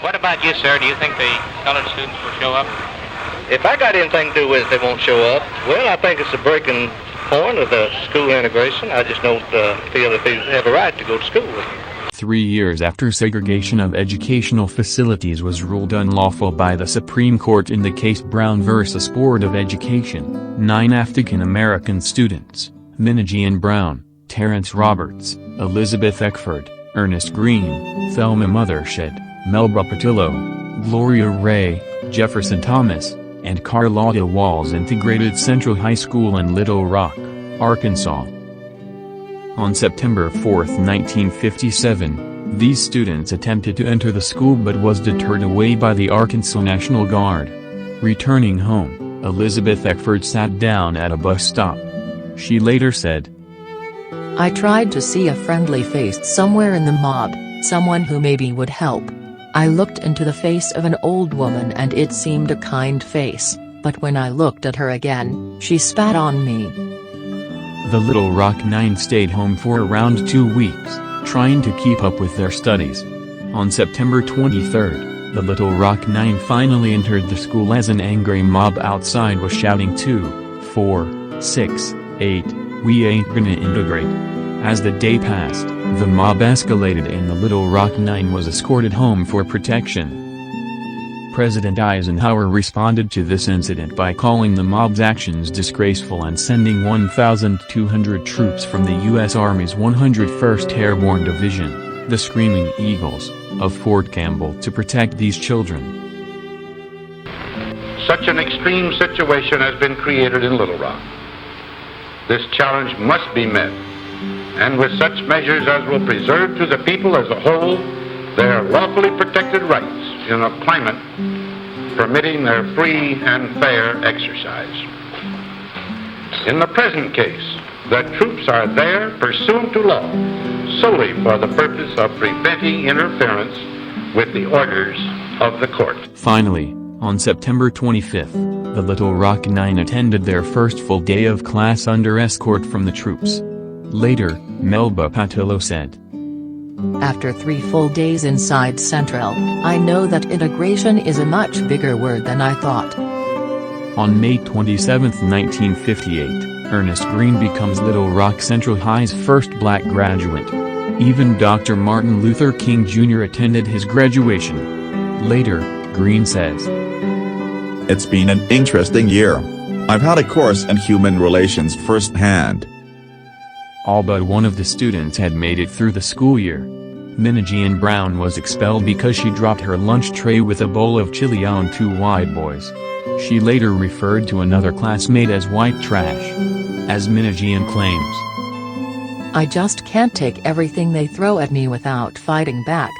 What about you, sir? Do you think the colored students will show up? If I got anything to do with it, they won't show up. Well, I think it's a breaking point of the school integration. I just don't feel that they have a right to go to school with them. 3 years after segregation of educational facilities was ruled unlawful by the Supreme Court in the case Brown vs. Board of Education, 9 African-American students, Minajian Brown, Terrence Roberts, Elizabeth Eckford, Ernest Green, Thelma Mothershed, Melba Patillo, Gloria Ray, Jefferson Thomas, and Carlotta Walls integrated Central High School in Little Rock, Arkansas. On September 4, 1957, these students attempted to enter the school but was deterred away by the Arkansas National Guard. Returning home, Elizabeth Eckford sat down at a bus stop. She later said, "I tried to see a friendly face somewhere in the mob, someone who maybe would help. I looked into the face of an old woman and it seemed a kind face, but when I looked at her again, she spat on me." The Little Rock Nine stayed home for around 2 weeks, trying to keep up with their studies. On September 23, the Little Rock Nine finally entered the school as an angry mob outside was shouting 2, 4, 6, 8, "We ain't gonna integrate." As the day passed, the mob escalated and the Little Rock Nine was escorted home for protection. President Eisenhower responded to this incident by calling the mob's actions disgraceful and sending 1,200 troops from the U.S. Army's 101st Airborne Division, the Screaming Eagles, of Fort Campbell to protect these children. Such an extreme situation has been created in Little Rock. This challenge must be met, and with such measures as will preserve to the people as a whole their lawfully protected rights in a climate permitting their free and fair exercise. In the present case, the troops are there pursuant to law, solely for the purpose of preventing interference with the orders of the court. Finally, on September 25, the Little Rock Nine attended their first full day of class under escort from the troops. Later, Melba Patillo said, "After 3 full days inside Central, I know that integration is a much bigger word than I thought." On May 27, 1958, Ernest Green becomes Little Rock Central High's first black graduate. Even Dr. Martin Luther King Jr. attended his graduation. Later, Green says, "It's been an interesting year. I've had a course in human relations firsthand." All but one of the students had made it through the school year. Minajian Brown was expelled because she dropped her lunch tray with a bowl of chili on 2 white boys. She later referred to another classmate as white trash. As Minajian claims, "I just can't take everything they throw at me without fighting back."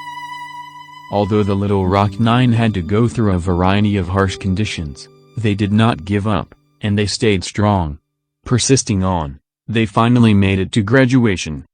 Although the Little Rock Nine had to go through a variety of harsh conditions, they did not give up, and they stayed strong. Persisting on, they finally made it to graduation.